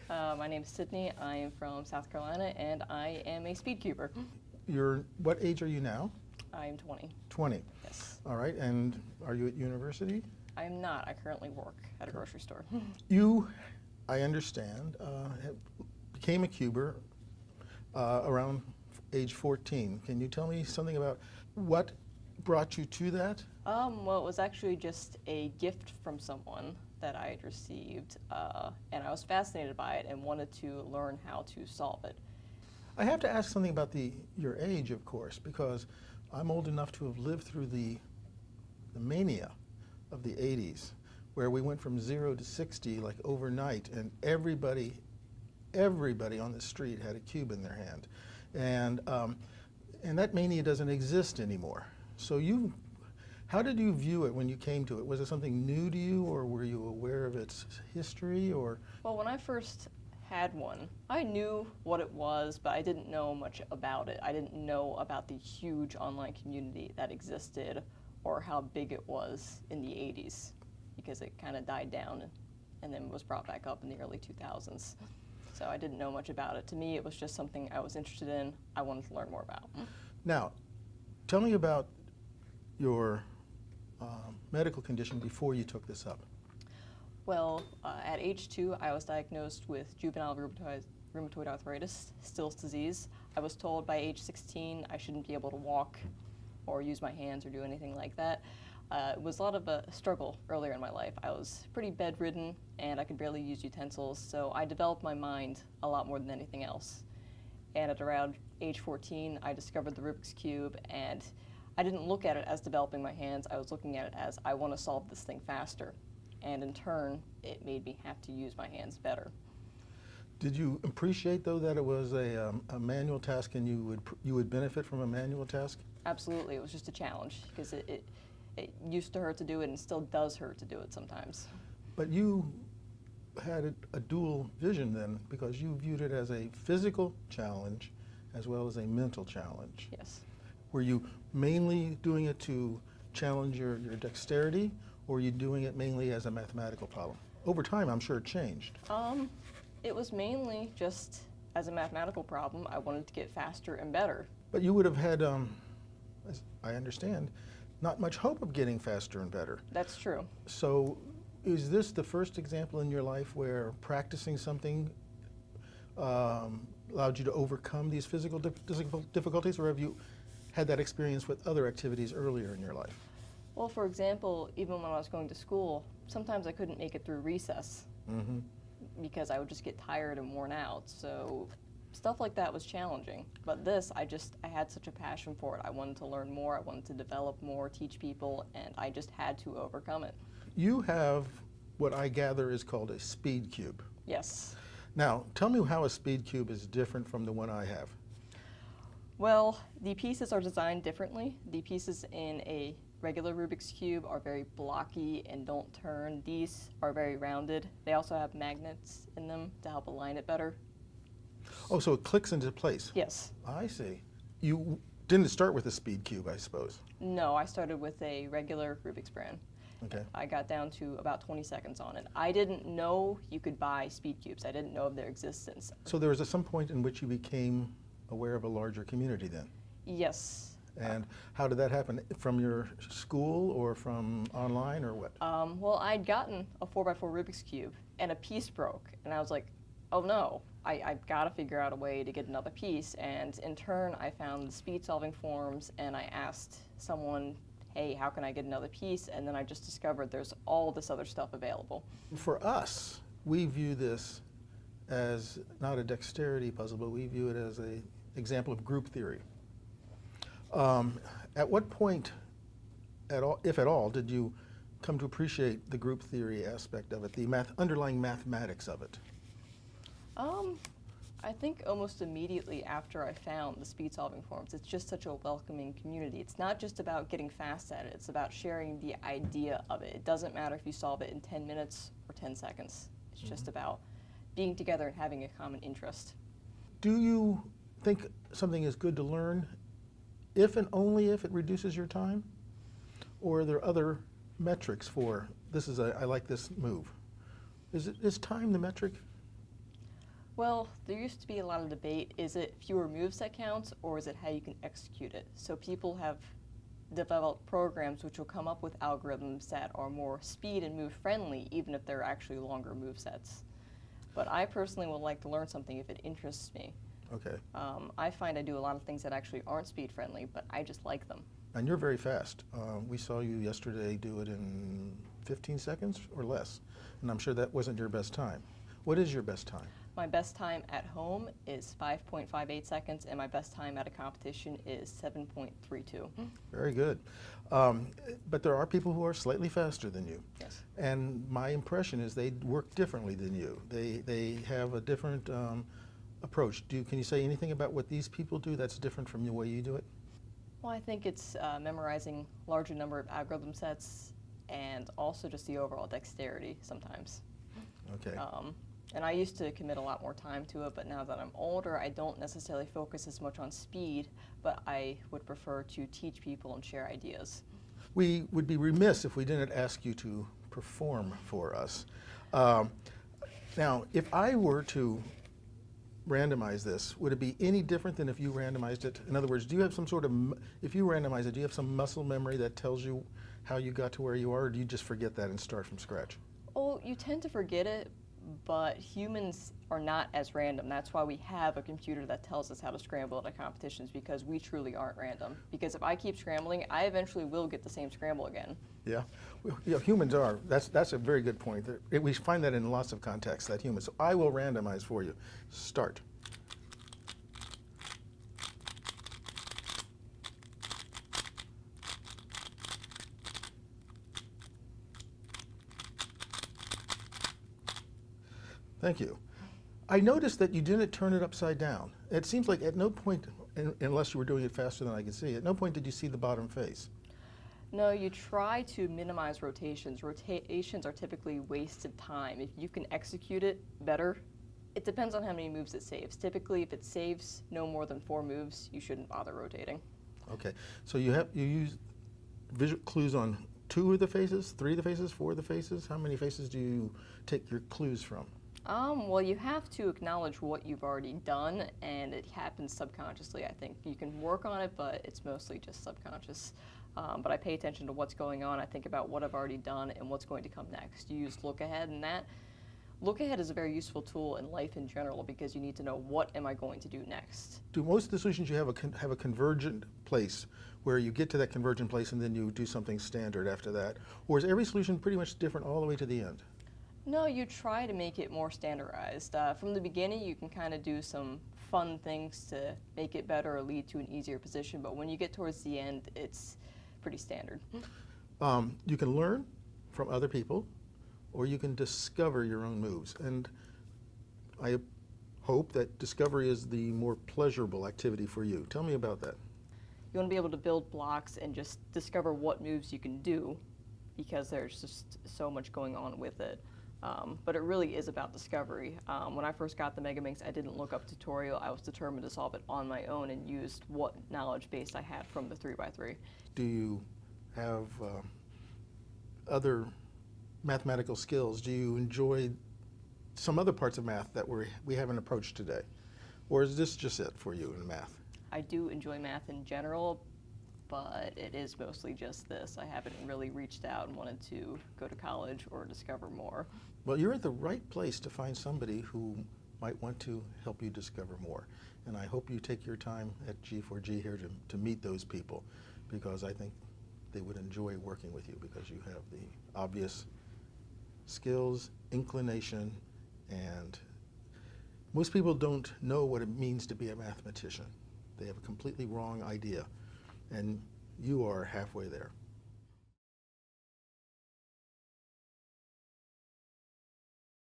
My name is Sydney. I am from South Carolina, and I am a speed cuber. What age are you now? I am 20. 20. Yes. All right, and are you at university? I am not. I currently work at a grocery store. You, I understand, became a cuber around age 14. Can you tell me something about what brought you to that? Well, it was actually just a gift from someone that I had received, and I was fascinated by it and wanted to learn how to solve it. I have to ask something about your age, of course, because I'm old enough to have lived through the mania of the 80s, where we went from 0 to 60 like overnight, and everybody on the street had a cube in their hand. And that mania doesn't exist anymore. So how did you view it when you came to it? Was it something new to you, or were you aware of its history, or? Well, when I first had one, I knew what it was, but I didn't know much about it. I didn't know about the huge online community that existed or how big it was in the 80s, because it kind of died down and then was brought back up in the early 2000s. So I didn't know much about it. To me, it was just something I was interested in, I wanted to learn more about. Now, tell me about your medical condition before you took this up. Well, at age 2, I was diagnosed with juvenile rheumatoid arthritis, Still's disease. I was told by age 16 I shouldn't be able to walk or use my hands or do anything like that. It was a lot of a struggle earlier in my life. I was pretty bedridden and I could barely use utensils, so I developed my mind a lot more than anything else. And at around age 14, I discovered the Rubik's Cube, and I didn't look at it as developing my hands. I was looking at it as I want to solve this thing faster. And in turn, it made me have to use my hands better. Did you appreciate, though, that it was a manual task and you would benefit from a manual task? Absolutely. It was just a challenge, because it used to hurt to do it and still does hurt to do it sometimes. But you had a dual vision then, because you viewed it as a physical challenge as well as a mental challenge. Yes. Were you mainly doing it to challenge your dexterity, or were you doing it mainly as a mathematical problem? Over time, I'm sure it changed. It was mainly just as a mathematical problem. I wanted to get faster and better. But you would have had, as I understand, not much hope of getting faster and better. That's true. So is this the first example in your life where practicing something allowed you to overcome these physical difficulties, or have you had that experience with other activities earlier in your life? Well, for example, even when I was going to school, sometimes I couldn't make it through recess because I would just get tired and worn out. So stuff like that was challenging. But this, I had such a passion for it. I wanted to learn more, I wanted to develop more, teach people, and I just had to overcome it. You have what I gather is called a speed cube. Yes. Now, tell me how a speed cube is different from the one I have. Well, the pieces are designed differently. The pieces in a regular Rubik's Cube are very blocky and don't turn. These are very rounded. They also have magnets in them to help align it better. Oh, so it clicks into place? Yes. I see. You didn't start with a speed cube, I suppose. No, I started with a regular Rubik's brand. Okay. I got down to about 20 seconds on it. I didn't know you could buy speed cubes. I didn't know of their existence. So there was some point in which you became aware of a larger community then? Yes. And how did that happen? From your school or from online or what? Well, I'd gotten a 4x4 Rubik's Cube and a piece broke, and I was like, oh no, I've got to figure out a way to get another piece. And in turn, I found the speed solving forums, and I asked someone, hey, how can I get another piece? And then I just discovered there's all this other stuff available. For us, we view this as not a dexterity puzzle, but we view it as an example of group theory. At what point, if at all, did you come to appreciate the group theory aspect of it, the underlying mathematics of it? I think almost immediately after I found the speed solving forums. It's just such a welcoming community. It's not just about getting fast at it, it's about sharing the idea of it. It doesn't matter if you solve it in 10 minutes or 10 seconds. It's just about being together and having a common interest. Do you think something is good to learn if and only if it reduces your time? Or are there other metrics for, I like this move? Is time the metric? Well, there used to be a lot of debate. Is it fewer moves that counts, or is it how you can execute it? So people have developed programs which will come up with algorithms that are more speed and move friendly, even if they're actually longer move sets. But I personally would like to learn something if it interests me. Okay. I find I do a lot of things that actually aren't speed friendly, but I just like them. And you're very fast. We saw you yesterday do it in 15 seconds or less, and I'm sure that wasn't your best time. What is your best time? My best time at home is 5.58 seconds, and my best time at a competition is 7.32. Very good. But there are people who are slightly faster than you. Yes. And my impression is they work differently than you. They have a different approach. Can you say anything about what these people do that's different from the way you do it? Well, I think it's memorizing larger number of algorithm sets and also just the overall dexterity sometimes. Okay. And I used to commit a lot more time to it, but now that I'm older, I don't necessarily focus as much on speed, but I would prefer to teach people and share ideas. We would be remiss if we didn't ask you to perform for us. Now, if I were to randomize this, would it be any different than if you randomized it? In other words, do you have some sort of, if you randomize it, do you have some muscle memory that tells you how you got to where you are, or do you just forget that and start from scratch? Oh, you tend to forget it, but humans are not as random. That's why we have a computer that tells us how to scramble at our competitions, because we truly aren't random. Because if I keep scrambling, I eventually will get the same scramble again. Yeah, humans are. That's a very good point. We find that in lots of contexts, that humans. So I will randomize for you. Start. Thank you. I noticed that you didn't turn it upside down. It seems like at no point, unless you were doing it faster than I could see, at no point did you see the bottom face. No, you try to minimize rotations. Rotations are typically wasted time. If you can execute it better, it depends on how many moves it saves. Typically, if it saves no more than 4 moves, you shouldn't bother rotating. Okay, so you use visual clues on 2 of the faces, 3 of the faces, 4 of the faces? How many faces do you take your clues from? Well, you have to acknowledge what you've already done, and it happens subconsciously, I think. You can work on it, but it's mostly just subconscious. But I pay attention to what's going on. I think about what I've already done and what's going to come next. You use look ahead, and that look ahead is a very useful tool in life in general, because you need to know what am I going to do next. Do most of the solutions you have a convergent place where you get to that convergent place and then you do something standard after that? Or is every solution pretty much different all the way to the end? No, you try to make it more standardized. From the beginning, you can kind of do some fun things to make it better or lead to an easier position, but when you get towards the end, it's pretty standard. You can learn from other people, or you can discover your own moves. And I hope that discovery is the more pleasurable activity for you. Tell me about that. You want to be able to build blocks and just discover what moves you can do, because there's just so much going on with it. But it really is about discovery. When I first got the Megaminx, I didn't look up tutorial. I was determined to solve it on my own and used what knowledge base I had from the 3x3. Do you have other mathematical skills? Do you enjoy some other parts of math that we haven't approached today? Or is this just it for you in math? I do enjoy math in general, but it is mostly just this. I haven't really reached out and wanted to go to college or discover more. Well, you're at the right place to find somebody who might want to help you discover more. And I hope you take your time at G4G here to meet those people, because I think they would enjoy working with you, because you have the obvious skills, inclination, and most people don't know what it means to be a mathematician. They have a completely wrong idea, and you are halfway there.